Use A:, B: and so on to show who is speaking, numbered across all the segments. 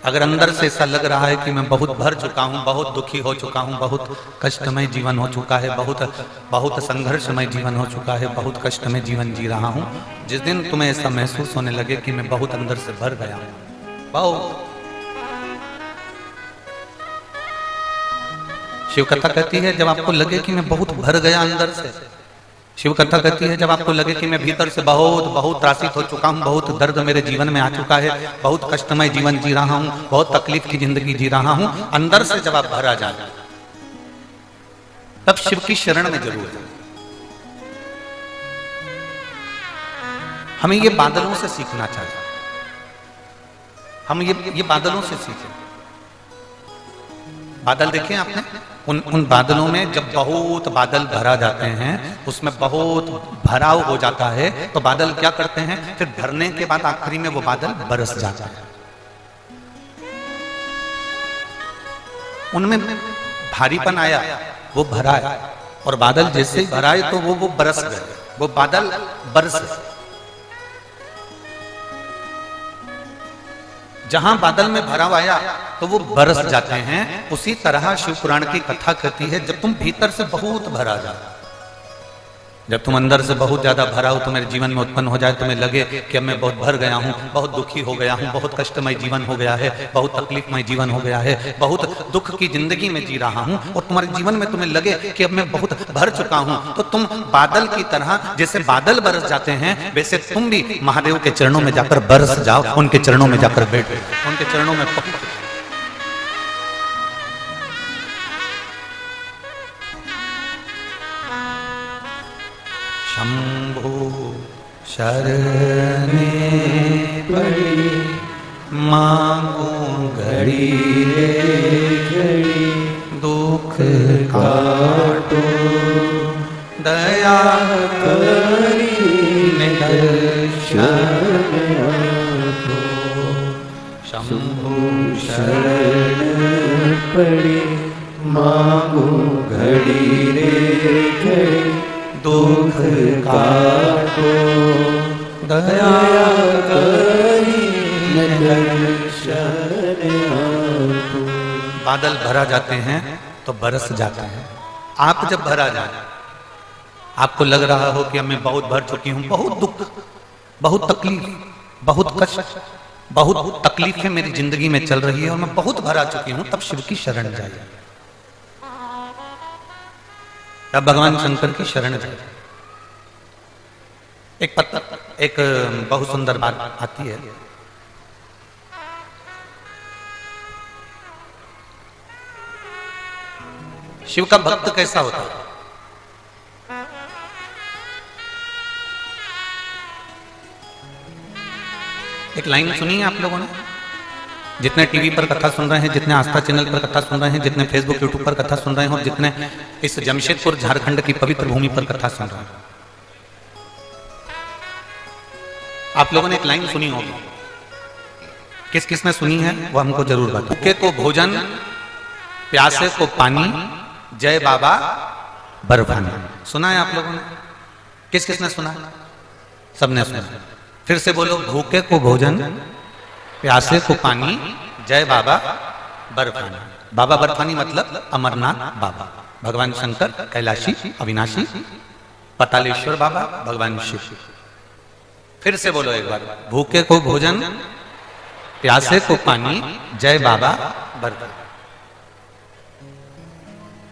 A: अगर अंदर से ऐसा लग रहा है कि मैं बहुत भर चुका हूँ, बहुत दुखी हो चुका हूँ, बहुत कष्टमय जीवन हो चुका है, बहुत संघर्षमय जीवन हो चुका है, बहुत कष्टमय जीवन जी रहा हूँ, जिस दिन तुम्हें ऐसा महसूस होने लगे कि मैं बहुत अंदर से भर गया हूँ, बहुत। शिव कथा कहती है जब आपको लगे कि मैं बहुत भर गया अंदर से, शिव कथा कहती है जब आपको लगे कि मैं भीतर से बहुत त्रासित हो चुका हूँ, बहुत दर्द मेरे जीवन में आ चुका है, बहुत कष्टमय जीवन जी रहा हूँ, बहुत तकलीफ की जिंदगी जी रहा हूँ, अंदर से जब आप भरा जाए तब शिव की शरण में जरूर जाए। हमें ये बादलों से सीखना चाहिए, हम ये बादलों से सीखें। बादल देखे आपने, उन बादलों में जब बहुत बादल भरा जाते हैं, उसमें बहुत भराव हो जाता है, तो बादल क्या करते हैं, फिर भरने के बाद आखिरी में वो बादल बरस जाता है। उनमें भारीपन आया, वो भरा है, और बादल जैसे ही भराए तो वो बरस गए, वो बादल बरस। जहां बादल में भराव आया तो वो बरस जाते हैं। उसी तरह शिव पुराण की कथा कहती है जब तुम भीतर से बहुत भरा जाओ, जब तुम अंदर से बहुत ज्यादा भरा हो, तुम्हारे जीवन में उत्पन्न हो जाए, तुम्हें लगे कि अब मैं बहुत भर गया हूँ, बहुत दुखी हो गया हूँ, बहुत कष्टमय जीवन हो गया है, बहुत तकलीफमय जीवन हो गया है, बहुत दुख की जिंदगी में जी रहा हूँ, और तुम्हारे जीवन में तुम्हें लगे कि अब मैं बहुत भर चुका हूँ, तो तुम बादल की तरह, जैसे बादल बरस जाते हैं वैसे तुम भी महादेव के चरणों में जाकर बरस जाओ, उनके चरणों में जाकर बैठ, उनके चरणों में शंभो शरणे पड़ी मांगो घड़ी रे घड़ी, दुख काटो दया करी दर्शन दो। शंभो शरण पड़ी मांगो घड़ी रे घड़ी, दुख काटो दया करी दर्शन दो। बादल भरा जाते हैं तो बरस जाते हैं। आप जब भरा जाए, आपको लग रहा हो कि मैं बहुत भर चुकी हूं, बहुत दुख, बहुत तकलीफ, बहुत कष्ट, बहुत तकलीफें मेरी जिंदगी में चल रही है और मैं बहुत भरा चुकी हूं, तब शिव की शरण जाइए, तब भगवान शंकर की शरण जाइए। एक बहुत सुंदर बात आती है। शिव का भक्त कैसा होता है? एक लाइन सुनी है आप लोगों ने? जितने टीवी पर कथा सुन रहे हैं, जितने आस्था चैनल पर कथा सुन रहे हैं, जितने फेसबुक यूट्यूब पर कथा सुन रहे हैं, और जितने इस जमशेदपुर झारखंड की पवित्र भूमि पर कथा सुन रहे हैं, आप लोगों ने एक लाइन सुनी होगी। किस किस ने सुनी है वो हमको जरूर बताओ। भूखे को भोजन, प्यासे को पानी, जय बाबा बर्फानी। सुना है आप लोगों ने? किस किस ने सुना? सबने सुना। फिर से बोलो, भूखे को भोजन, प्यासे को पानी, जय बाबा बर्फानी। बाबा बर्फानी मतलब अमरनाथ बाबा, भगवान शंकर, कैलाशी, अविनाशी, पतालेश्वर बाबा, भगवान शिव। फिर से बोलो एक बार, भूखे को भोजन, प्यासे को पानी, जय बाबा बर्फानी।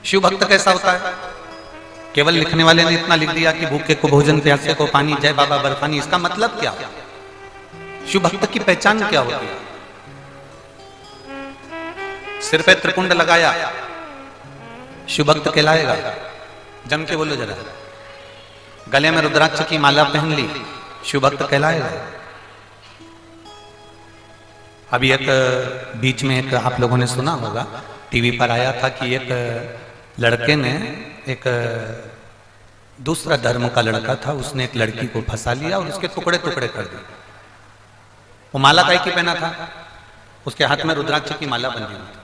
A: शिव भक्त कैसा होता है? केवल लिखने वाले ने इतना लिख दिया कि भूखे को भोजन, प्यासे को पानी, जय बाबा बर्फानी। इसका मतलब क्या? शिव भक्त की पहचान क्या होती है? सिर पे त्रिपुंड लगाया, शिव भक्त कहलाएगा? जम के बोलो जरा। गले में रुद्राक्ष की माला पहन ली, शिव भक्त कहलाएगा? अभी एक बीच में एक आप लोगों ने सुना होगा, टीवी पर आया था कि एक लड़के ने, एक दूसरा धर्म का लड़का था, उसने एक लड़की को फंसा लिया और उसके टुकड़े टुकड़े कर दिए। वो माला काय की पहना था? उसके हाथ में रुद्राक्ष की माला बंधी हुई थी।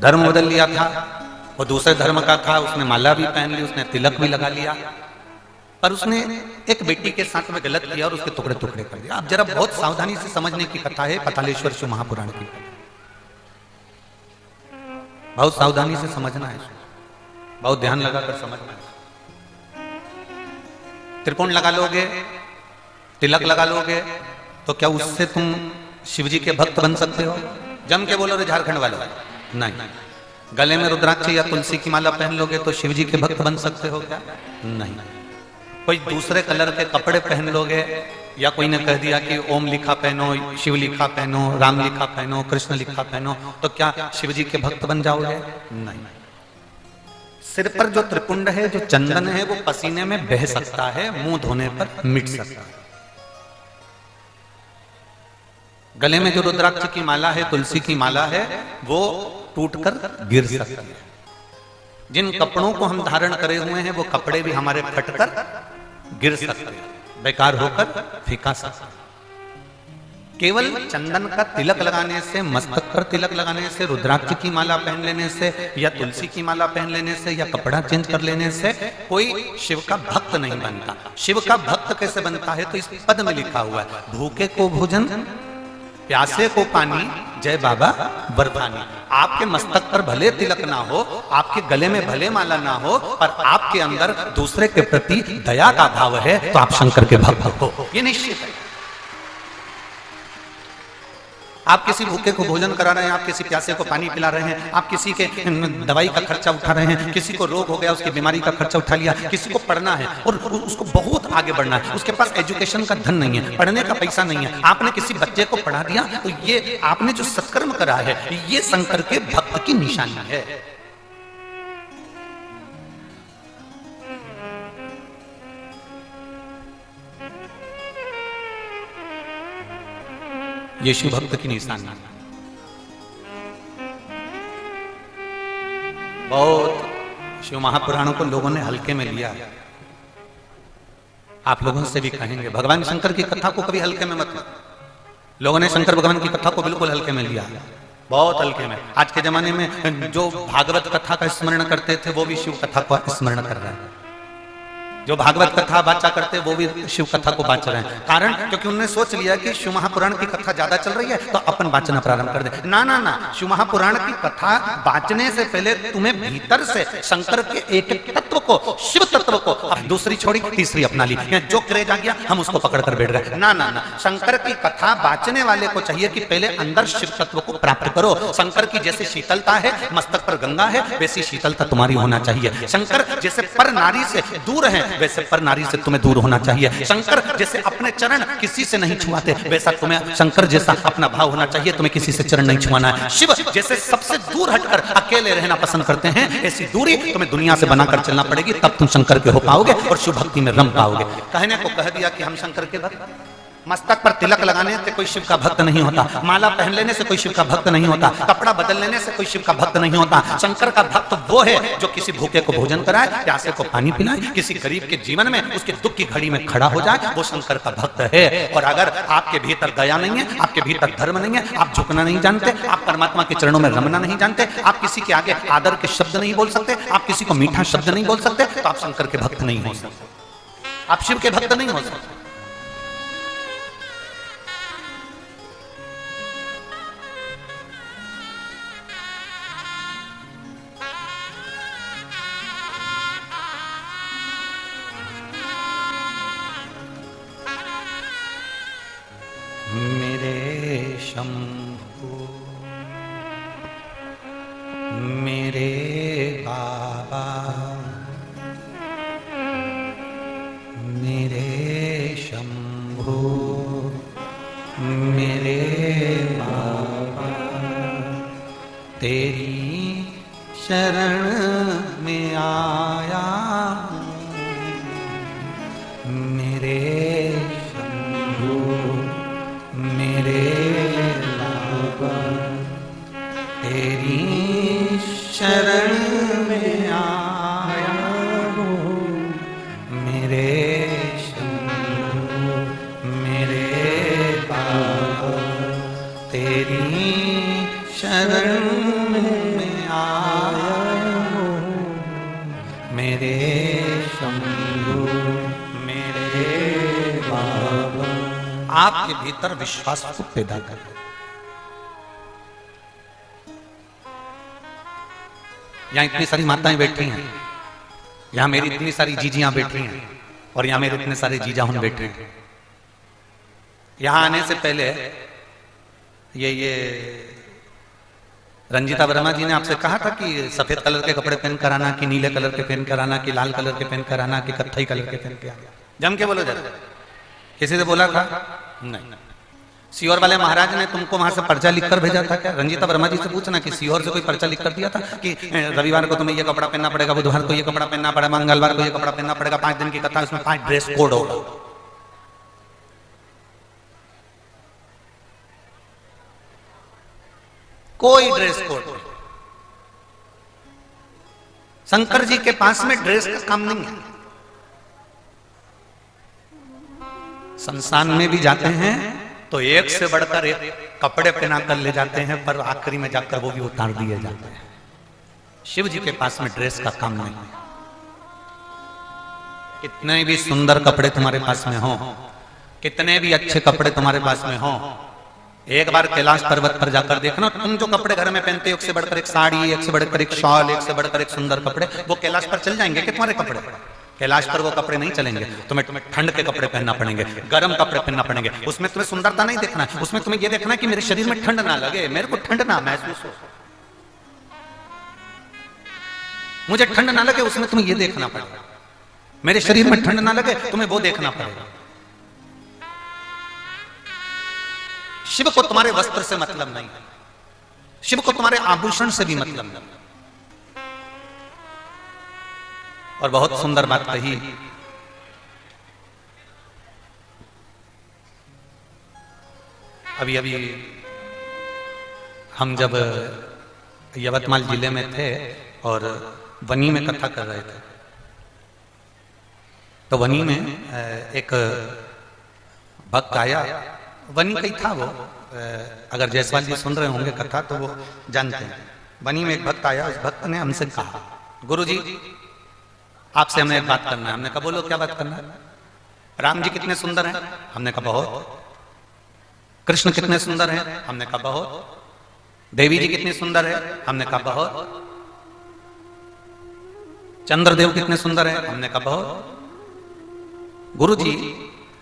A: धर्म बदल लिया था, वो दूसरे धर्म का था, उसने माला भी पहन ली, उसने तिलक भी लगा लिया, पर उसने एक बेटी के साथ में गलत किया और उसके टुकड़े टुकड़े कर दिया। आप जरा बहुत सावधानी से समझने की कथा है पातालेश्वर शिव महापुराण की, बहुत सावधानी से समझना है, बहुत ध्यान लगाकर समझना है। त्रिकोण लगा लोगे, तिलक लगा लोगे, तो क्या उससे तुम शिवजी के भक्त बन सकते हो? जम के बोलो रे झारखंड वालों, नहीं। गले में रुद्राक्ष या तुलसी की माला पहन लोगे तो शिवजी के भक्त बन सकते हो क्या? नहीं। कोई दूसरे कलर के कपड़े पहन लोगे, या कोई ने कह दिया कि ओम लिखा पहनो, शिव लिखा पहनो, राम लिखा पहनो, कृष्ण लिखा पहनो, तो क्या शिवजी के भक्त बन जाओगे? नहीं। सिर पर जो त्रिपुंड है, जो चंदन है, वो पसीने में बह सकता है, मुंह धोने पर मिट सकता है। गले में जो रुद्राक्ष की माला है, तुलसी की माला है, वो टूटकर गिर सकती है। जिन कपड़ों को हम धारण करे हुए हैं, वो कपड़े भी हमारे फटकर गिर सकते हैं, बेकार होकर फेंका सकते हैं। केवल चंदन का तिलक लगाने से, मस्तक पर तिलक लगाने से, रुद्राक्ष की माला पहन लेने से, या तुलसी की माला पहन लेने से, या कपड़ा चेंज कर लेने से कोई शिव का भक्त नहीं बनता। शिव का भक्त कैसे बनता है? तो इस पद में लिखा हुआ है, भूखे को भोजन, प्यासे को पानी, जय बाबा बर्फानी। आपके मस्तक पर भले तिलक ना हो, आपके गले में भले माला ना हो, पर आपके अंदर दूसरे के प्रति दया का भाव है, तो आप शंकर के भक्त हो, ये निश्चित है। आप किसी भूखे को भोजन करा रहे हैं, आप किसी प्यासे को पानी पिला रहे हैं, आप किसी के दवाई का खर्चा उठा रहे हैं, किसी को रोग हो गया उसकी बीमारी का खर्चा उठा लिया, किसी को पढ़ना है और उसको बहुत आगे बढ़ना है, उसके पास एजुकेशन का धन नहीं है, पढ़ने का पैसा नहीं है, आपने किसी बच्चे को पढ़ा दिया, तो ये आपने जो सत्कर्म करा है, ये शंकर के भक्त की निशानी है। ये शिव भक्त की निशानी है। बहुत शिव महापुराणों को लोगों ने हल्के में लिया है। आप लोगों से भी कहेंगे भगवान शंकर की कथा को कभी हल्के में मत लो। लोगों ने शंकर भगवान की कथा को बिल्कुल हल्के में लिया, बहुत हल्के में। आज के जमाने में जो भागवत कथा का स्मरण करते थे, वो भी शिव कथा का स्मरण कर रहे हैं। जो भागवत कथा बाचा करते वो भी शिव कथा को बाच रहे हैं। कारण क्योंकि उन्होंने सोच लिया कि शिव महापुराण की कथा ज्यादा चल रही है, तो अपन बाचना प्रारंभ कर दे। ना ना ना, शिव महापुराण की कथा बाचने से पहले तुम्हें भीतर से शंकर के एक तत्व को, शिव तत्व को, दूसरी छोड़ी तीसरी अपना ली। जो क्रेज आ गया हम उसको पकड़ कर बैठ गए। ना ना ना, शंकर की कथा बाचने वाले को चाहिए कि पहले अंदर शिव तत्व को प्राप्त करो। शंकर की जैसे शीतलता है, मस्तक पर गंगा है, वैसी शीतलता तुम्हारी होना चाहिए। शंकर जैसे पर नारी से दूर है, वैसे पर नारी से तुम्हें दूर होना चाहिए। शंकर जैसे अपने चरण किसी से नहीं छुआते, वैसा तुम्हें शंकर जैसा अपना भाव होना चाहिए, तुम्हें किसी से चरण नहीं छुआना है। शिव जैसे सबसे दूर हटकर अकेले रहना पसंद करते हैं, ऐसी दूरी तुम्हें दुनिया से बनाकर चलना पड़ेगी, तब तुम शंकर के हो पाओगे और शिव भक्ति में रम पाओगे। कहने को कह दिया कि हम शंकर के भक्त। मस्तक पर तिलक लगाने से कोई शिव का भक्त नहीं होता, माला पहन लेने से कोई शिव का भक्त नहीं होता, कपड़ा बदल लेने से कोई शिव का भक्त नहीं होता। शंकर का भक्त वो है जो किसी भूखे को भोजन कराए, प्यासे को पानी पिलाए, किसी गरीब के जीवन में उसके दुख की घड़ी में खड़ा हो जाए, वो शंकर का भक्त है। और अगर आपके भीतर दया नहीं है, आपके भीतर धर्म नहीं है, आप झुकना नहीं जानते, आप परमात्मा के चरणों में रमना नहीं जानते, आप किसी के आगे आदर के शब्द नहीं बोल सकते, आप किसी को मीठा शब्द नहीं बोल सकते, तो आप शंकर के भक्त नहीं हो सकते, आप शिव के भक्त नहीं हो सकते। शंभु मेरे बाबा, मेरे शंभु मेरे बाबा, तेरी शरण में आया मेरे शंभु मेरे बाबा, तेरी शरण में आया हूँ मेरे शंभु मेरे बाबा, तेरी शरण में आया हूँ मेरे शंभु आपके भीतर विश्वास को पैदा करे। यहां इतनी सारी माताएं बैठी हैं, यहां मेरी इतनी सारी जीजियां बैठी हैं, और यहां मेरे इतने सारे जीजा हम बैठे हैं। यहां आने से पहले ये रंजीता वर्मा जी ने आपसे कहा था कि सफेद कलर के कपड़े पहन कर आना, कि नीले कलर के पहन कर आना, कि लाल कलर के पहन कर आना, कि कत्थई कलर के पहन के आना। जम के बोलो जरा, किसी से बोला था? नहीं। सीहोर वाले महाराज ने तुमको वहां से पर्चा लिखकर भेजा था क्या? रंजीता वर्मा जी से पूछना कि सीहोर से कोई पर्चा लिख कर दिया था कि रविवार को तुम्हें ये कपड़ा पहनना पड़ेगा, बुधवार को ये कपड़ा पहनना पड़ेगा, मंगलवार को ये कपड़ा पहनना पड़ेगा, 5 दिन की कथा, उसमें 5 ड्रेस कोड होगा। कोई ड्रेस कोड नहीं। शंकर जी के पास में ड्रेस का काम नहीं है। संस्थान में भी जाते हैं तो एक से बढ़कर एक कपड़े पहना कर ले जाते हैं, पर आखिरी में जाकर वो भी उतार दिए जाते हैं। शिव जी के पास में ड्रेस का काम नहीं है। कितने भी सुंदर कपड़े तुम्हारे पास में हो, कितने भी अच्छे कपड़े तुम्हारे पास में हो, एक बार कैलाश पर्वत पर जाकर देखना, तुम जो कपड़े घर में पहनते हो, एक से बढ़कर एक साड़ी, एक से बढ़कर एक शॉल, एक से बढ़कर एक सुंदर कपड़े, वो कैलाश पर चल जाएंगे कि तुम्हारे कपड़े? कैलाश पर वो कपड़े नहीं चलेंगे। तुम्हें ठंड के कपड़े पहनना पड़ेंगे, गर्म कपड़े पहनना पड़ेंगे। उसमें तुम्हें सुंदरता नहीं देखना है, उसमें तुम्हें ये देखना है कि मेरे शरीर में ठंड ना लगे, मेरे को ठंड ना महसूस हो, मुझे ठंड ना लगे, उसमें तुम्हें ये देखना पड़ेगा। मेरे शरीर में ठंड ना लगे, तुम्हें वो देखना पड़ेगा। शिव को तुम्हारे वस्त्र से मतलब नहीं, शिव को तुम्हारे आभूषण से भी मतलब नहीं। और बहुत सुंदर बात कही, अभी अभी हम जब यवतमाल जिले में थे और वनी में कथा कर रहे थे, तो वनी में एक भक्त आया। वनी कहीं था वो, अगर जायसवाल जी सुन रहे होंगे कथा तो वो जानते हैं। वनी में एक भक्त आया, उस भक्त ने हमसे कहा, गुरुजी आपसे हमें एक बात करना है। हमने कहा बोलो क्या बात करना है? राम जी कितने सुंदर हैं? हमने कहा बहुत। कृष्ण कितने सुंदर हैं? हमने कहा बहुत। देवी जी कितनी सुंदर है? हमने कहा बहुत। चंद्रदेव कितने सुंदर है? हमने कहा बहुत। गुरुजी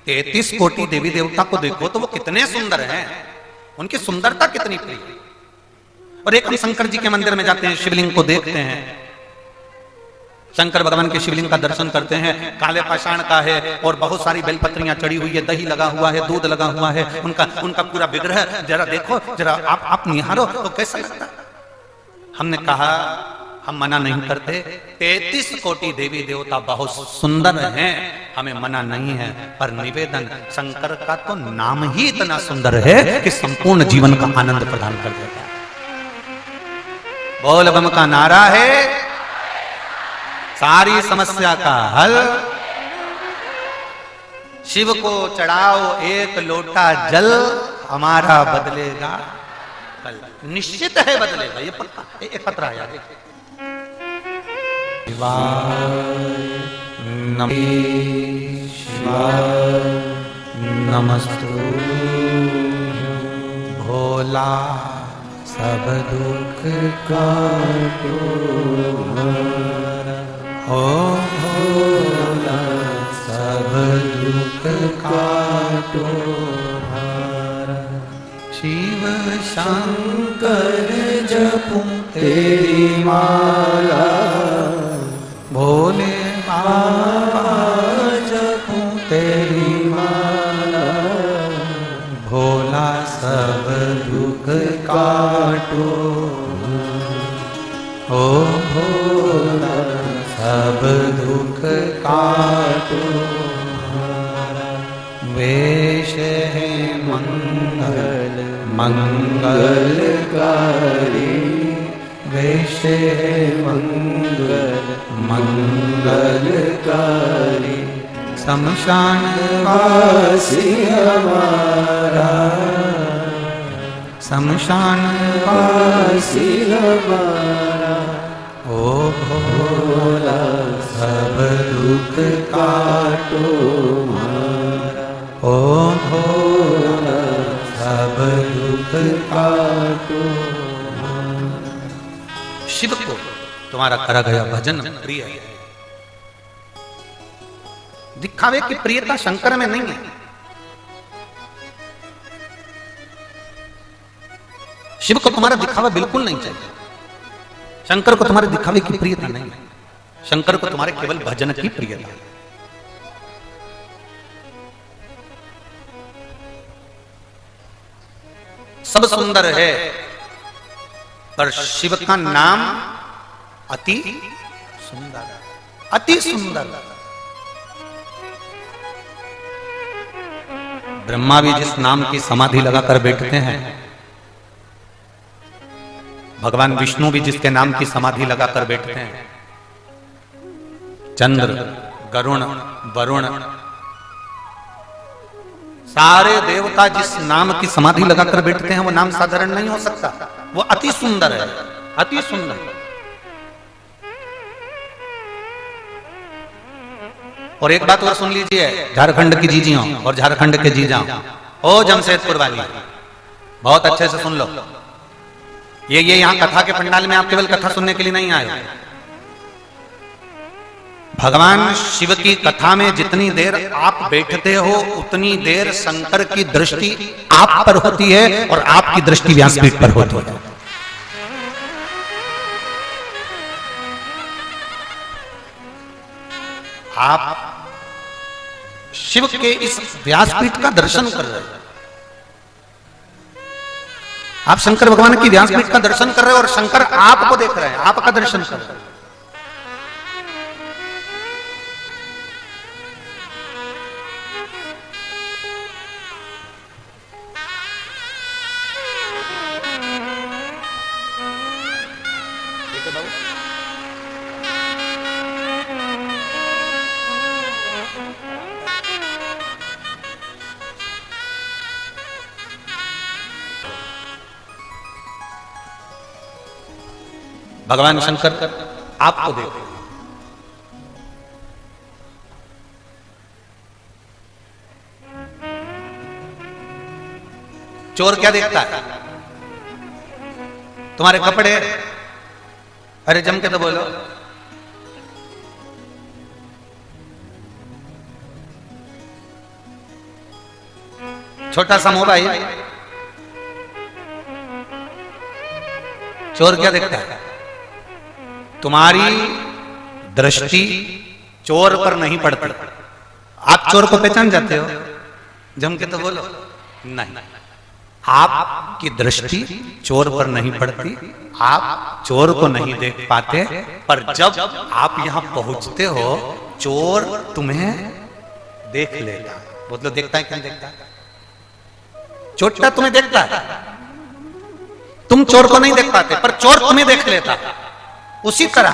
A: 33 कोटि देवी देवता को देखो तो वो कितने सुंदर हैं, उनकी सुंदरता कितनी प्रिय। और एक हम शंकर जी के मंदिर में जाते हैं, शिवलिंग को देखते हैं, शंकर भगवान के शिवलिंग का दर्शन करते हैं, काले पाषाण का है और बहुत सारी बेलपत्रियां चढ़ी हुई है, दही लगा हुआ है, दूध लगा हुआ है, उनका पूरा विग्रह जरा देखो, जरा आप निहारो तो कैसा लगता है। हमने कहा हम मना नहीं करते, 33 कोटि देवी देवता बहुत सुंदर हैं, हमें मना नहीं है, पर निवेदन शंकर का तो नाम ही इतना सुंदर है कि संपूर्ण जीवन का आनंद प्रदान कर देता है। बोल बम का नारा है, सारी समस्या का हल। शिव को चढ़ाओ एक लोटा जल, हमारा बदलेगा कल। निश्चित है बदलेगा, ये पक्का। एक पत्र आया, शिवाय नमस्तु भोला सब दुख काटो, ओ भोला सब दुख काटो। शिव शंकर जपूं तेरी माला, भोले बाबा जपूं तेरी माला, भोला सब दुख काटो, ओ भोला सब दुख काटो। वेश है मंगल मंगलकारी, वेश है मंगल मंगलकारी, शमशान वासी हमारा, शमशान वासी हमारा, ओ भोला सब दुख काटो हमारा, ओ भोला शिव को तुम्हारा करा गया भजन प्रिय है। दिखावे की प्रियता शंकर में नहीं है। शिव को तुम्हारा दिखावा बिल्कुल नहीं चाहिए। शंकर को तुम्हारे दिखावे की प्रियता नहीं है। शंकर को तुम्हारे केवल भजन की प्रियता है। सब सुंदर है, पर शिव का नाम अति सुंदर, अति सुंदर। ब्रह्मा भी जिस नाम की समाधि लगाकर बैठते हैं, भगवान विष्णु भी जिसके नाम की समाधि लगाकर बैठते हैं, चंद्र, गरुण, वरुण, सारे देवता जिस नाम की समाधि लगाकर बैठते हैं, वो नाम साधारण नहीं हो सकता। वो अति सुंदर है, अति सुंदर। और एक बात और सुन लीजिए, झारखंड की जीजियों और झारखंड के जीजाओं, ओ जमशेदपुर वाली, बहुत अच्छे से सुन लो। ये यहां कथा के पंडाल में आप केवल कथा सुनने के लिए नहीं आए। भगवान शिव की कथा में जितनी देर आप बैठते हो, उतनी देर शंकर की दृष्टि आप पर होती है और आपकी दृष्टि व्यासपीठ पर होती है। आप शिव के इस व्यासपीठ का दर्शन कर रहे हैं। आप शंकर भगवान की व्यासपीठ का दर्शन कर रहे हो और शंकर आपको देख रहे हैं, आपका दर्शन कर रहे हैं। भगवान शंकर आपको देखो। चोर क्या देखता है? तुम्हारे कपड़े। अरे जम के तो बोलो। छोटा सा मोबाइल। चोर क्या देखता है? तुम्हारी दृष्टि चोर पर नहीं पड़ती। आप चोर को पहचान जाते हो? जम के तो बोलो। नहीं, आपकी दृष्टि चोर पर नहीं पड़ती, आप चोर को नहीं देख पाते। पर जब आप यहां पहुंचते हो, चोर तुम्हें देख लेता। बोलो, देखता है क्या देखता है? चोरटा तुम्हें देखता है, तुम चोर को नहीं देख पाते, पर चोर तुम्हें देख लेता। उसी तरह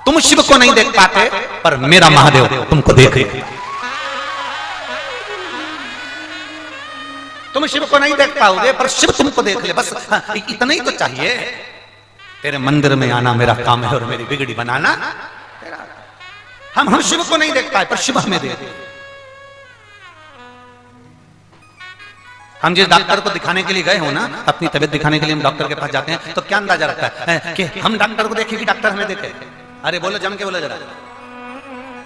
A: तुम शिव को नहीं देख पाते, पर मेरा महादेव तुमको देख लेता। तुम शिव को नहीं देख पाओगे, पर शिव तुमको देख ले। बस इतना ही तो चाहिए। तेरे मंदिर में आना मेरा काम है और मेरी बिगड़ी बनाना तेरा। हम शिव को नहीं देख पाए, पर शिव हमें देख। हम जिस डॉक्टर को दिखाने के लिए गए हो ना, अपनी तबीयत दिखाने के लिए हम डॉक्टर के पास जाते हैं, तो क्या अंदाजा रखता है कि हम डॉक्टर को देखें कि डॉक्टर हमें देखे? अरे बोलो, जम के बोलो जरा।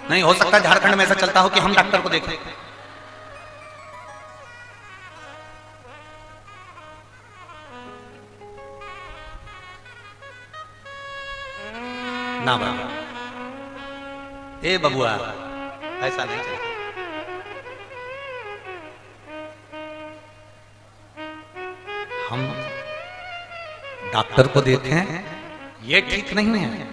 A: नहीं हो सकता झारखंड में ऐसा चलता हो कि हम डॉक्टर को देखें। ना बाबा, ए बबुआ, ऐसा नहीं चलता। हम डॉक्टर को देखें ये ठीक नहीं है।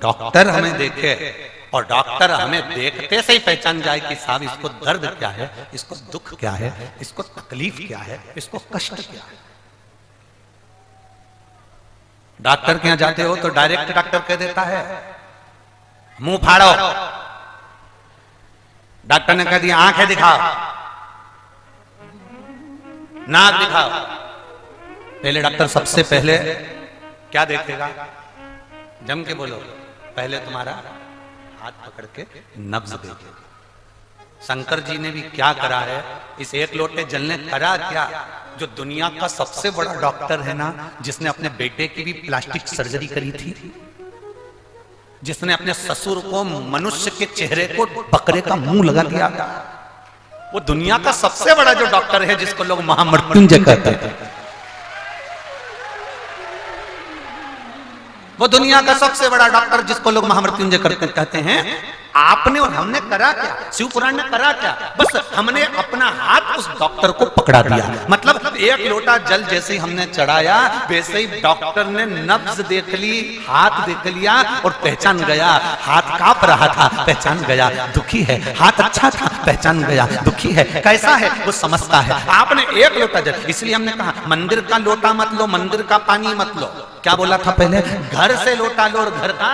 A: डॉक्टर हमें देखे और डॉक्टर हमें देखते से ही पहचान जाए कि साहब इसको दर्द क्या है, इसको दुख क्या है, इसको तकलीफ क्या है, इसको कष्ट क्या है। डॉक्टर के यहां जाते हो तो डायरेक्ट डॉक्टर कह देता है मुंह फाड़ो। डॉक्टर ने कह दिया आंखें दिखाओ, नाक दिखाओ। पहले डॉक्टर सबसे पहले क्या देखेगा? जम के बोलो। पहले तुम्हारा हाथ पकड़ के नब्ज देखेगा। शंकर जी ने भी क्या करा है? इस एक लोटे जल ने करा क्या? जो दुनिया का सबसे बड़ा डॉक्टर है ना, जिसने अपने बेटे की भी प्लास्टिक सर्जरी करी थी, जिसने अपने ससुर को मनुष्य के चेहरे को बकरे का मुंह लगा दिया था, वो दुनिया का सबसे बड़ा जो डॉक्टर है, जिसको लोग महामृत्युंजय कहते हैं, वो दुनिया का सबसे बड़ा डॉक्टर जिसको लोग महामृत्युंजय कहते हैं, आपने और हमने करा क्या? शिव पुराण ने करा क्या? बस हमने अपना हाथ उस डॉक्टर को पकड़ा दिया। मतलब एक लोटा जल जैसे ही हमने चढ़ाया, वैसे ही डॉक्टर ने नब्ज देख ली, हाथ देख लिया और पहचान गया। हाथ कांप रहा था, पहचान गया दुखी है। हाथ अच्छा था, पहचान गया दुखी है। कैसा है वो समझता है। आपने एक लोटा जल, इसलिए हमने कहा मंदिर का लोटा मत लो, मंदिर का पानी मत लो। क्या बोला था पहले? घर से लोटा लो और घर का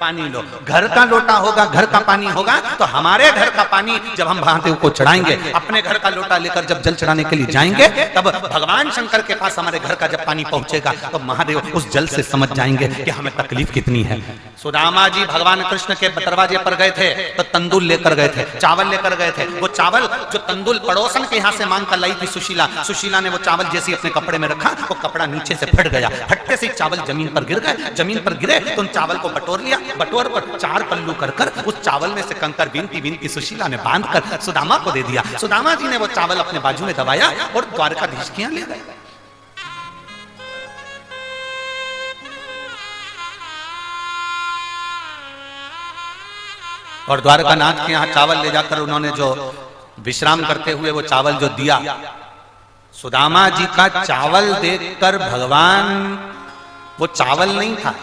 A: पानी लो। घर का लोटा होगा, घर का पानी होगा, तो हमारे घर का पानी जब हम महादेव को चढ़ाएंगे, अपने घर का लोटा लेकर जब जल चढ़ाने के लिए जाएंगे, तब भगवान शंकर के पास हमारे घर का जब पानी पहुंचेगा, तो महादेव उस जल से समझ जाएंगे कि हमें तकलीफ कितनी है। सुदामा जी भगवान कृष्ण के दरवाजे पर गए थे, तो तंदूल लेकर गए थे, चावल लेकर गए थे। वो चावल जो तंदूल पड़ोसन के यहाँ से मांग कर लाई थी सुशीला, सुशीला ने वो चावल जैसे अपने कपड़े में रखा, वो कपड़ा नीचे से फट गया। फटते से चावल जमीन पर गिर गए। जमीन पर गिरे तो उन चावल को बटोर लिया, बटोर पर 4 पल्लू कर उस चावल में से कंकर बीनती सुशीला ने बांध कर सुदामा को दे दिया। सुदामा जी ने वो चावल अपने बाजू में दबाया और द्वारकाधीश के यहाँ ले गए। और द्वारकानाथ के यहाँ चावल ले जाकर उन्होंने जो विश्राम करते हुए वो चावल जो दिया, सुदामा जी का चावल देखकर भगवान, वो चावल नहीं था,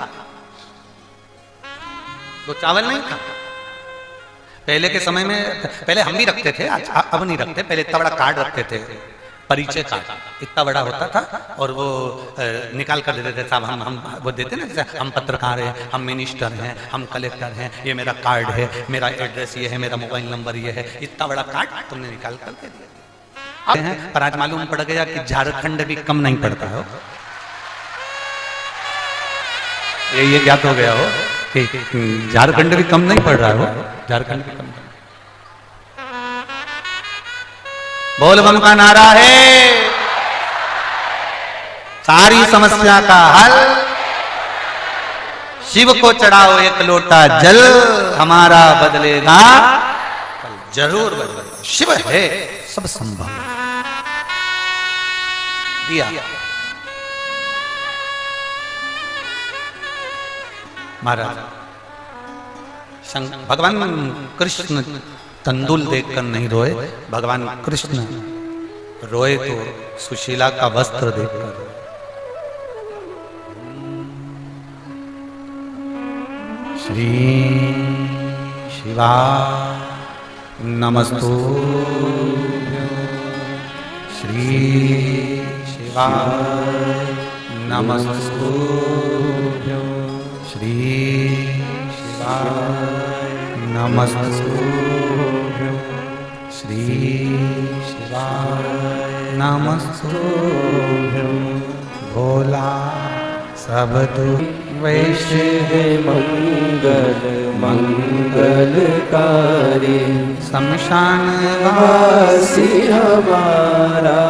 A: वो चावल नहीं था। पहले के समय में, पहले हम भी रखते थे, अब नहीं रखते, पहले इतना बड़ा कार्ड रखते थे, परिचय कार्ड इतना बड़ा होता था, और वो निकाल कर देते थे। साहब हम वो देते ना, जैसे हम पत्रकार हैं, हम मिनिस्टर हैं, हम कलेक्टर हैं, ये मेरा कार्ड है, मेरा एड्रेस ये है, मेरा मोबाइल नंबर ये है। इतना बड़ा कार्ड तुमने निकाल कर दे दिया। पर आज मालूम पड़ गया कि झारखंड भी कम नहीं पड़ता हो। ये ज्ञात हो गया हो कि झारखंड भी कम नहीं पड़ रहा हो। झारखंड भी कम। बोल बम का नारा है, सारी समस्या का हल। शिव को चढ़ाओ एक लोटा जल, हमारा बदलेगा जरूर बदलेगा। शिव है, सब संभव। दिया महाराज, भगवान कृष्ण तंदूल देखकर नहीं रोए, भगवान कृष्ण रोए तो सुशीला का वस्त्र देखकर। श्री शिवा नमस्तुभ्यं, श्री शिवा नमस्तुभ्यं, श्री शिवाय नमस्तुभ्यं, श्री शिवाय नमस्तुभ्यं। भोला सब दुख वैश्य
B: मंगल मंगलकारी,
A: शमशान
B: वासी हमारा,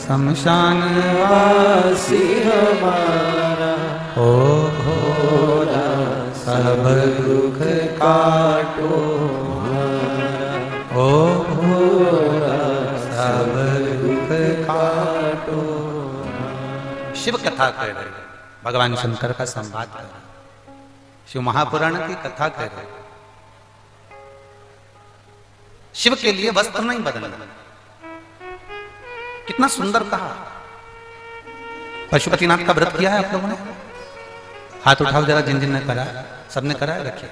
A: शमशान
B: वासी हमारा।
A: ओ
B: भोला सब दुख काटो हमारा,
A: ओ
B: भोला सब दुख काटो।
A: शिव कथा कह रहे, भगवान शंकर का संवाद कर रहे, शिव महापुराण की कथा कह रहे। शिव के लिए वस्त्र नहीं बदलना। कितना सुंदर कहा। पशुपतिनाथ का व्रत किया है आप लोगों ने? हाथ उठाओ जरा, जिन जिन ने करा, सबने करा है, रखिए।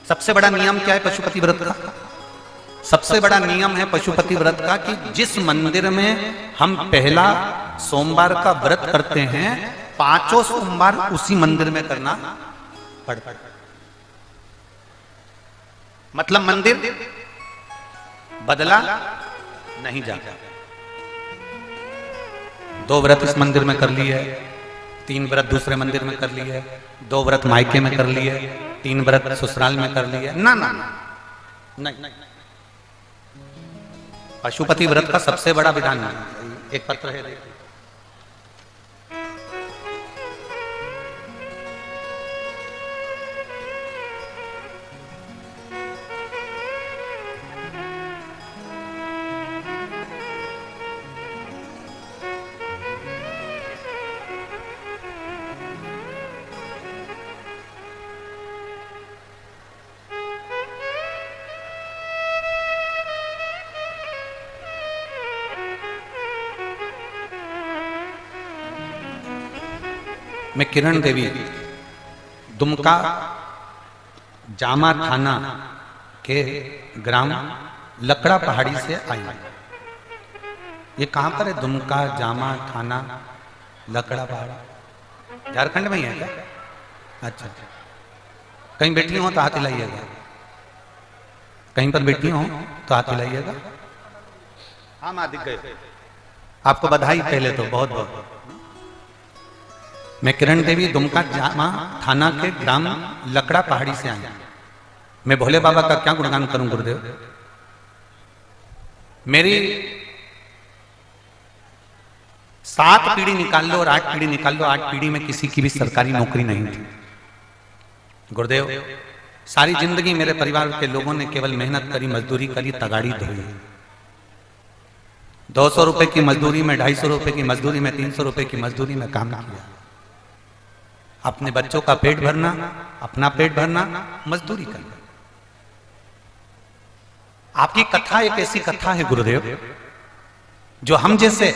A: सबसे बड़ा नियम क्या है पशुपति व्रत का? सबसे बड़ा नियम है पशुपति व्रत का कि जिस मंदिर में हम पहला सोमवार का व्रत करते हैं, 5 सोमवार उसी मंदिर में करना पड़ता। मतलब मंदिर बदला नहीं जाता। 2 व्रत इस मंदिर में कर लिए, 3 व्रत दूसरे मंदिर में कर लिए, 2 व्रत मायके में कर लिए, 3 व्रत ससुराल में कर लिए। ना ना नहीं। पशुपति व्रत का सबसे बड़ा विधान है। एक पत्र है, मैं किरण देवी दुमका जामा थाना के ग्राम लकड़ा पहाड़ी से आई। ये कहां पर है? दुमका जामा थाना लकड़ा पहाड़ी, झारखंड में ही है क्या? अच्छा, कहीं बैठी हो तो हाथ हिलाइएगा, कहीं पर बैठी हो तो हाथ हिलाइएगा। हाँ मां दिख गए, आपको बधाई पहले तो बहुत बहुत। मैं किरण देवी दुमका जामा थाना के ग्राम लकड़ा पहाड़ी से आई। मैं भोले बाबा का क्या गुणगान करूं गुरुदेव। मेरी 7 पीढ़ी निकाल लो और 8 पीढ़ी निकाल लो, 8 पीढ़ी में किसी की भी सरकारी नौकरी नहीं थी गुरुदेव। सारी जिंदगी मेरे परिवार के लोगों ने केवल मेहनत करी, मजदूरी करी, तगाड़ी धोई। 200 रुपए की मजदूरी में, 250 रुपए की मजदूरी में, 300 रुपए की मजदूरी में काम किया। अपने बच्चों का पेट भरना, अपना पेट भरना, मजदूरी करना। आपकी कथा एक ऐसी कथा है गुरुदेव जो हम जैसे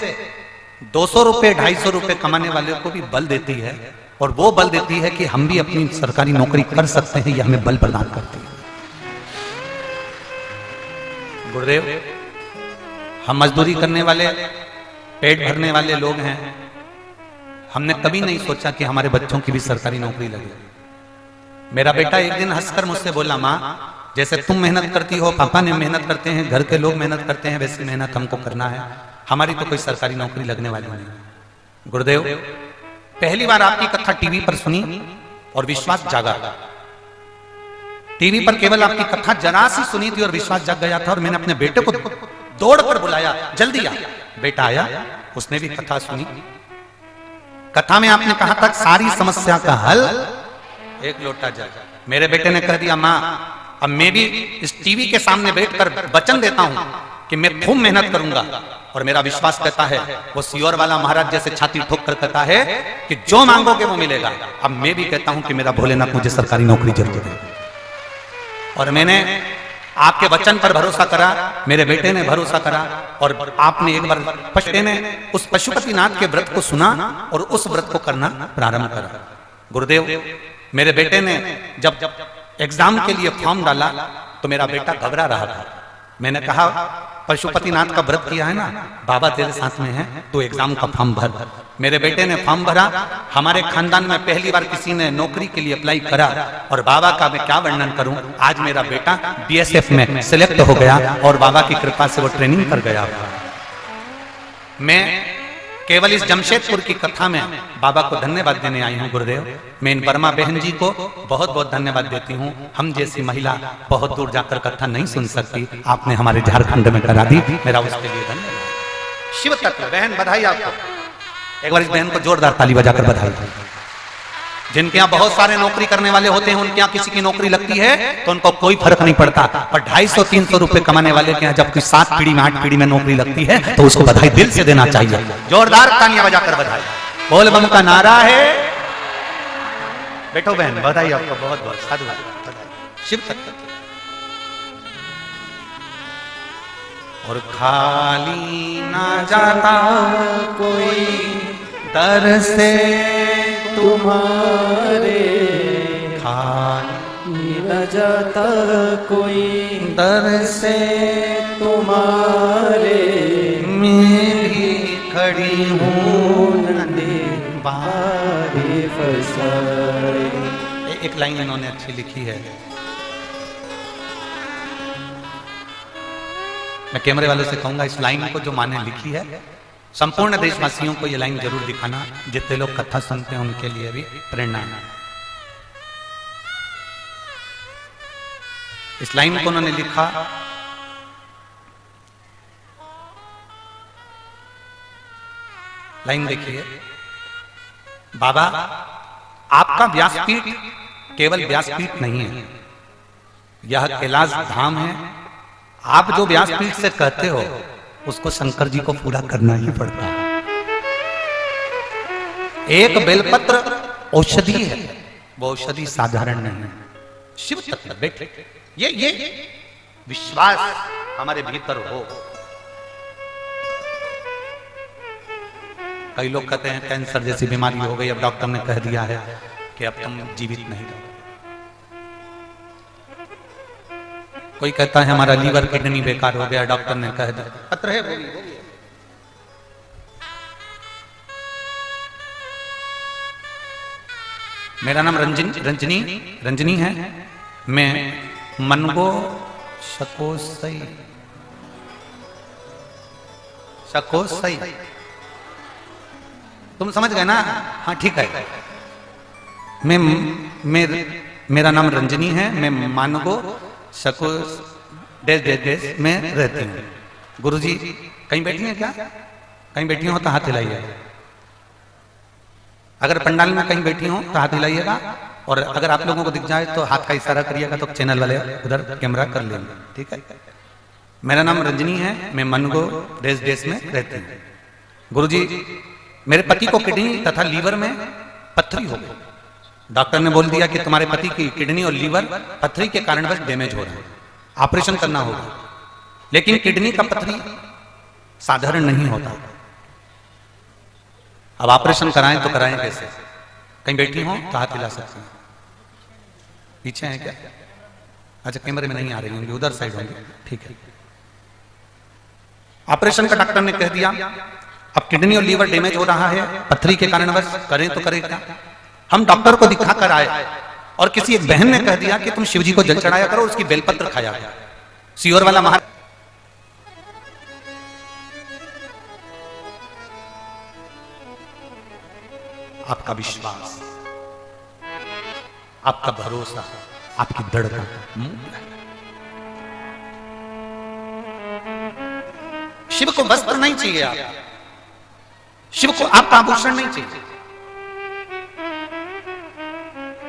A: 200 रुपए 250 रुपए कमाने वाले को भी बल देती है, और वो बल देती है कि हम भी अपनी सरकारी नौकरी कर सकते हैं, यह हमें बल प्रदान करती है गुरुदेव। हम मजदूरी करने वाले, पेट भरने वाले लोग हैं। हमने कभी नहीं सोचा कि हमारे बच्चों की भी सरकारी नौकरी लगे। मेरा बेटा एक दिन हंसकर मुझसे बोला, माँ जैसे तुम मेहनत करती हो, पापा ने मेहनत करते हैं, घर के लोग मेहनत करते हैं, वैसी मेहनत हमको करना है, हमारी तो कोई सरकारी नौकरी लगने वाली नहीं। गुरुदेव पहली बार आपकी कथा टीवी पर सुनी और विश्वास जागा। टीवी पर केवल आपकी कथा जरा सी सुनी थी और विश्वास जाग गया था, और मैंने अपने बेटे को दौड़कर बुलाया, जल्दी आ। बेटा आया, उसने भी कथा सुनी। कथा में आपने कहा था सारी समस्या का हल एक लोटा जल। मेरे बेटे ने कह दिया, मां अब मैं भी इस टीवी के सामने बैठकर वचन देता हूं कि मैं खूब मेहनत करूंगा। और मेरा विश्वास कहता है, वो सियोर वाला महाराज जैसे छाती ठोक कर कहता है कि जो मांगोगे वो मिलेगा। अब मैं भी कहता हूं कि मेरा भोलेनाथ मुझे सरकारी नौकरी जरूर दे। और मैंने आपके वचन पर भरोसा करा, मेरे बेटे ने भरोसा करा, और आपने एक बार बेटे ने उस पशुपतिनाथ के व्रत को सुना और उस व्रत को करना प्रारंभ करा। गुरुदेव मेरे बेटे ने जब एग्जाम के लिए फॉर्म डाला तो मेरा बेटा घबरा रहा था। मैंने कहा, पशुपतिनाथ का व्रत किया है ना, बाबा तेरे साथ में है, तो एग्जाम का फॉर्म भर। मेरे बेटे ने फॉर्म भरा। हमारे खानदान में पहली बार किसी ने नौकरी के लिए अप्लाई करा, और बाबा का मैं क्या वर्णन करूं, आज मेरा बेटा बीएसएफ में सिलेक्ट हो गया और बाबा की कृपा से वो ट्रेनिंग कर गया। मैं केवल इस जमशेदपुर की कथा में बाबा को धन्यवाद देने आई हूं गुरुदेव। मैं इन वर्मा बहन जी को बहुत बहुत धन्यवाद देती हूं। हम जैसी महिला बहुत दूर जाकर कथा नहीं सुन सकती, आपने हमारे झारखंड में करा दी, मेरा उसके लिए धन्यवाद। शिव तत्व बहन बधाई आपको। एक बार इस बहन को जोरदार ताली बजाकर बधाई। जिनके यहाँ बहुत सारे नौकरी करने वाले होते हैं, उनके यहाँ किसी की नौकरी लगती है तो उनको कोई फर्क नहीं पड़ता, पर 250-300 रुपए कमाने वाले के यहाँ जब कोई 7 पीढ़ी में 8 पीढ़ी में नौकरी लगती है तो उसको बधाई दिल से देना चाहिए। जोरदार तालियां बजाकर बधाई। बोल बम का नारा है। बैठो बहन, बधाई आपको बहुत बहुत, साधु बधाई। शिव तत्व और खाली ना जाता कोई दर से
B: तुम्हारे,
A: खाली
B: न जाता कोई
A: दर से
B: तुम्हारे,
A: मैं भी खड़ी हूँ नदी
B: बारे फसाए।
A: एक लाइन इन्होंने अच्छी लिखी है। मैं कैमरे वालों से कहूंगा इस लाइन को जो माने लिखी है, संपूर्ण देशवासियों को ये लाइन जरूर दिखाना। जितने लोग कथा सुनते हैं उनके लिए भी प्रेरणा है। इस लाइन को उन्होंने लिखा, लाइन देखिए, बाबा आपका व्यासपीठ केवल व्यासपीठ नहीं है, यह कैलाश धाम है। आप जो व्यासपीठ से कहते हो उसको शंकर जी को पूरा करना ही पड़ता है। एक बेलपत्र औषधि है, वो औषधि साधारण नहीं है, शिव तत्व बेटे। ये विश्वास हमारे भीतर हो। कई लोग कहते हैं कैंसर जैसी बीमारी हो गई, अब डॉक्टर ने कह दिया है कि अब तुम जीवित नहीं रहो। कोई कहता है हमारा लीवर किडनी बेकार हो गया, डॉक्टर ने कह दिया। पत्र है वो भी। मेरा नाम रंजनी है। मैं मनगो शकोसई तुम समझ गए ना? हाँ ठीक है। मेरा नाम रंजनी है। मैं मानगो शको डेस में रहती हूँ। गुरुजी कहीं बैठी हैं क्या? कहीं बैठी हो तो हाथ हिलाइए। अगर पंडाल में कहीं बैठी हो तो हाथ हिलाइएगा, और अगर आप लोगों को दिख जाए तो हाथ का इशारा करिएगा, तो चैनल वाले उधर कैमरा कर लेंगे, ठीक है? मेरा नाम रंजनी है। मैं मनगो डेस में रहती हूँ। गुरुजी मेरे पति को किडनी तथा लीवर में पथरी हो गई। डॉक्टर ने बोल दिया कि तुम्हारे पति की किडनी और लीवर पथरी के कारण बस डैमेज हो रहा है, ऑपरेशन करना होगा। लेकिन किडनी का पथरी साधारण नहीं होता। अब ऑपरेशन कराएं तो कराएं कैसे? कहीं बैठी हो तो हाथ हिला सकते हैं। पीछे है क्या? अच्छा कैमरे में नहीं आ रही होंगी, उधर साइड होंगे, ठीक है। ऑपरेशन का डॉक्टर ने कह दिया अब किडनी और लीवर डैमेज हो रहा है, पथरी के कारण बस करें तो करें क्या? हम डॉक्टर को दिखा कर आए और किसी एक बहन ने कह दिया कि तुम शिवजी को जल चढ़ाया करो, उसकी बेलपत्र खाया करो। सीहोर वाला महाराज आपका विश्वास, आपका भरोसा, आपकी धड़कन। शिव को वस्त्र नहीं चाहिए, आप शिव को आपका आभूषण नहीं चाहिए।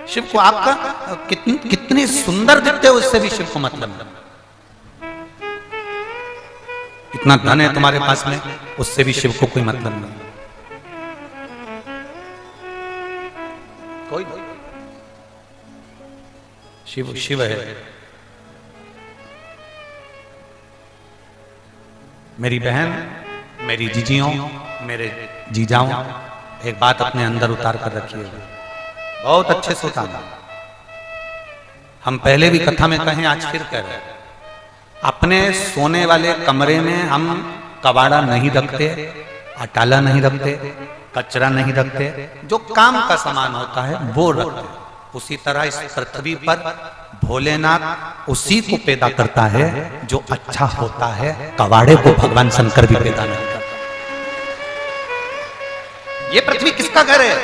A: शिव को आपका कितने सुंदर दिखते हो उससे भी शिव को मतलब नहीं। कितना धन है तुम्हारे पास में, उससे भी शिव को कोई मतलब नहीं। कोई शिव शिव है। मेरी बहन, मेरी जीजियों, मेरे जीजाओं, एक बात अपने अंदर उतार कर रखिए, बहुत अच्छे से उतारना। हम पहले भी कथा में कहें, आज फिर कह रहे हैं, अपने सोने वाले कमरे में हम कबाड़ा नहीं रखते, अटाला नहीं रखते, कचरा नहीं रखते, जो काम का सामान होता है वो रखते। उसी तरह इस पृथ्वी पर भोलेनाथ उसी को पैदा करता है जो अच्छा होता है। कबाड़े को भगवान शंकर भी पैदा नहीं करता। ये पृथ्वी किसका घर है?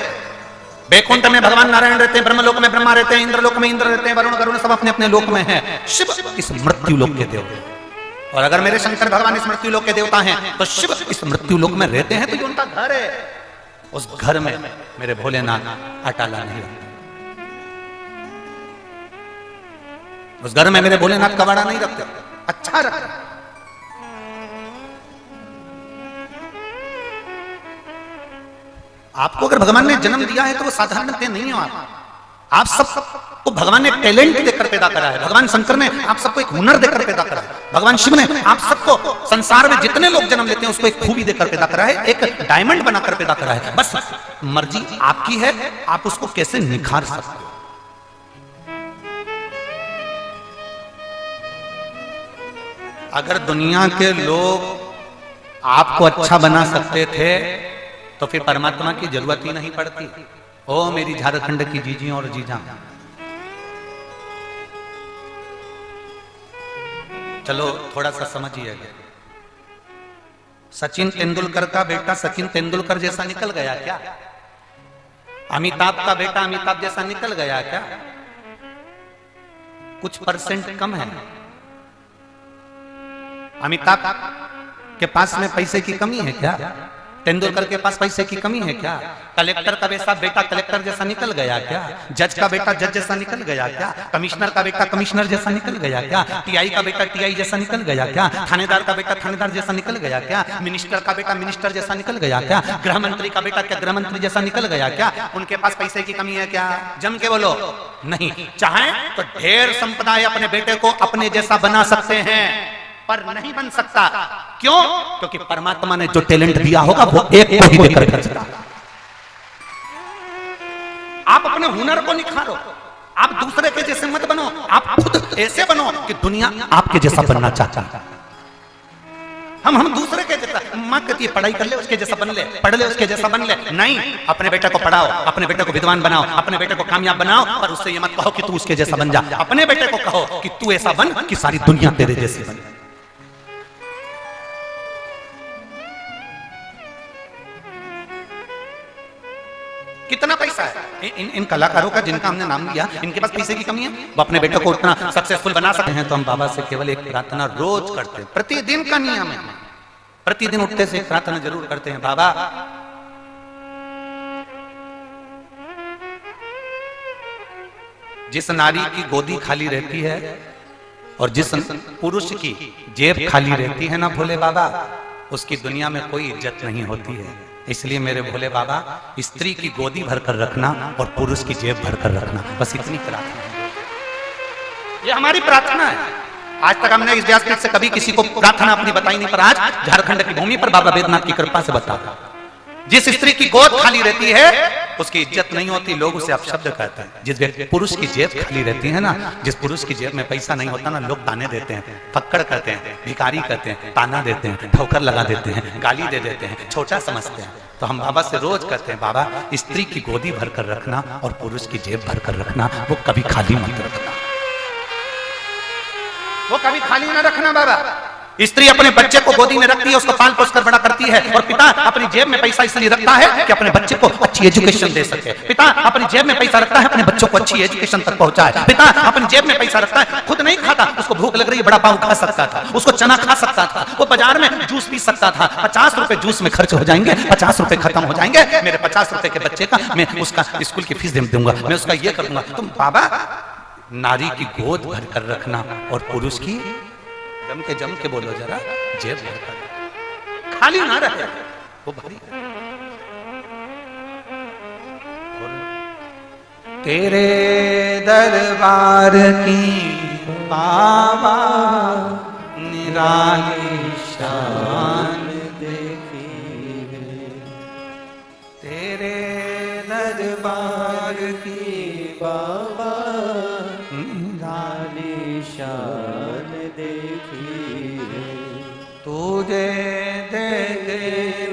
A: वैकुंठ में भगवान नारायण रहते हैं, ब्रह्मलोक में ब्रह्मा रहते हैं, इंद्रलोक में इंद्र रहते हैं, वरुण गरुण सब अपने अपने लोक में हैं। शिव इस मृत्यु लोक के देवता, और अगर मेरे शंकर भगवान इस मृत्यु लोक के देवता हैं तो शिव इस मृत्यु लोक में रहते हैं, तो ये उनका घर है। उस घर में मेरे भोलेनाथ अटाला नहीं रखते, उस घर में मेरे भोलेनाथ कबाड़ा नहीं रखते, अच्छा रखते। आपको अगर भगवान ने जन्म दिया है तो वो साधारणतः नहीं हो। आप सबको भगवान ने टैलेंट देकर पैदा करा है। भगवान शंकर ने आप सबको एक हुनर देकर पैदा करा है। भगवान शिव ने आप सबको, संसार में जितने लोग जन्म लेते हैं उसको एक खूबी देकर पैदा करा है, एक डायमंड बनाकर पैदा करा है। बस मर्जी आपकी है, आप उसको कैसे निखार सकते हो। अगर दुनिया के लोग आपको अच्छा बना सकते थे तो फिर परमात्मा की जरूरत ही नहीं पड़ती। ओ मेरी झारखंड की जीजियों और जीजा, चलो थोड़ा सा समझिए। सचिन तेंदुलकर का बेटा सचिन तेंदुलकर जैसा निकल गया क्या? अमिताभ का बेटा अमिताभ जैसा निकल गया क्या? कुछ परसेंट कम है। अमिताभ के पास में पैसे की कमी है क्या? तेंदुलकर के पास पैसे की कमी है क्या? कलेक्टर का बेटा कलेक्टर जैसा निकल गया क्या? जज का बेटा जज जैसा निकल गया क्या? कमिश्नर का बेटा कमिश्नर जैसा निकल गया क्या? टीआई का बेटा टीआई जैसा निकल गया क्या? थानेदार का बेटा थानेदार जैसा निकल गया क्या? मिनिस्टर का बेटा मिनिस्टर जैसा निकल गया क्या? गृह मंत्री का बेटा क्या गृह मंत्री जैसा निकल गया क्या? उनके पास पैसे की कमी है क्या? जम के बोलो। नहीं, चाहे तो ढेर संपदा अपने बेटे को अपने जैसा बना सकते हैं, पर नहीं बन सकता। क्यों? क्योंकि परमात्मा ने जो टैलेंट दिया होगा वो एक को ही देकर भेजता है। आप अपने हुनर को निखारो, आप दूसरे के जैसे मत बनो, आप खुद ऐसे बनो कि दुनिया आपके जैसा बनना चाहता है। हम दूसरे के जैसा, मां कहती है पढ़ाई कर ले उसके जैसा बन ले, पढ़ ले उसके जैसा बन ले। नहीं, अपने बेटे को पढ़ाओ, अपने बेटे को विद्वान बनाओ, अपने बेटे को कामयाब बनाओ, पर उससे ये मत कहो कि तू उसके जैसा बन जा। अपने बेटे को कहो कि तू ऐसा बन कि सारी दुनिया तेरे जैसी बने। कितना पैसा है इन कलाकारों का जिनका हमने नाम लिया, इनके पास पैसे की कमी है? वो अपने बेटे को उतना सक्सेसफुल बना सकते हैं। तो हम बाबा से केवल एक प्रार्थना रोज करते हैं, प्रतिदिन का नियम है। प्रतिदिन उठते से एक प्रार्थना जरूर करते हैं, बाबा जिस नारी की गोदी खाली रहती है और जिस पुरुष की जेब खाली रहती है ना भोले बाबा, उसकी दुनिया में कोई इज्जत नहीं होती है। इसलिए मेरे भोले बाबा, स्त्री की गोदी भरकर रखना और पुरुष की जेब भरकर रखना, बस इतनी प्रार्थना है। ये हमारी प्रार्थना है। आज तक हमने इस व्यासपीठ से कभी किसी को प्रार्थना अपनी बताई नहीं, पर आज झारखंड की भूमि पर बाबा बैद्यनाथ की कृपा से बता, जिस स्त्री की गोद खाली रहती है उसकी इज्जत नहीं होती, लोग उसे अपशब्द कहते हैं। जिस पुरुष की जेब खाली रहती है ना, जिस पुरुष की जेब में पैसा नहीं होता ना, लोग ताने देते हैं, फक्कड़ कहते हैं, भिखारी कहते हैं, ताना देते हैं, ठोकर लगा देते हैं, गाली दे देते हैं, छोटा समझते हैं। तो हम बाबा से रोज कहते हैं, बाबा स्त्री की गोदी भरकर रखना और पुरुष की जेब भरकर रखना, वो कभी खाली मत रखना, वो कभी खाली ना रखना। बाबा, स्त्री अपने बच्चे को गोदी में रखती है, उसको पाल पोस कर बड़ा करती है, और पिता अपनी जेब में पैसा इसलिए रखता है कि अपने बच्चे को अच्छी एजुकेशन दे सके। पिता अपनी जेब में पैसा रखता है अपने बच्चों को अच्छी एजुकेशन तक पहुंचाए। पिता अपनी जेब में पैसा रखता है, खुद नहीं खाता, उसको भूख लग रही है, बड़ा पाव खा सकता था, उसको चना खा सकता था, वो बाजार में जूस पी सकता था। 50 रुपए जूस में खर्च हो जाएंगे, 50 रुपए खत्म हो जाएंगे, मेरे 50 रुपए के बच्चे का मैं उसका स्कूल की फीस दे दूंगा, मैं उसका ये कर दूंगा। तुम बाबा नारी की गोद भर कर रखना और पुरुष की जम के बोलो जरा, जेब भर खाली ना रहे, वो भरी। तेरे दरबार की बाबा निराली शान देखी है, तेरे दरबार की
B: बाबा निराली शान देखी है।
A: तुझे देखे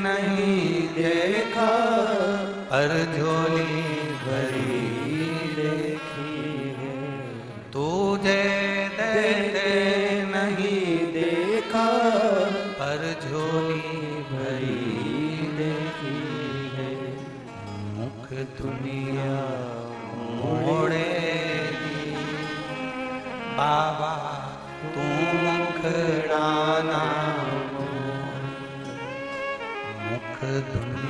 A: नहीं देखा, पर झोली भरी
B: देखी है।
A: तुझे देखे नहीं
B: देखा,
A: पर झोली
B: भरी देखी है।
A: मुख दुनिया मोड़ेगी, बाबा तू मुखड़ाना, मुख दुनिया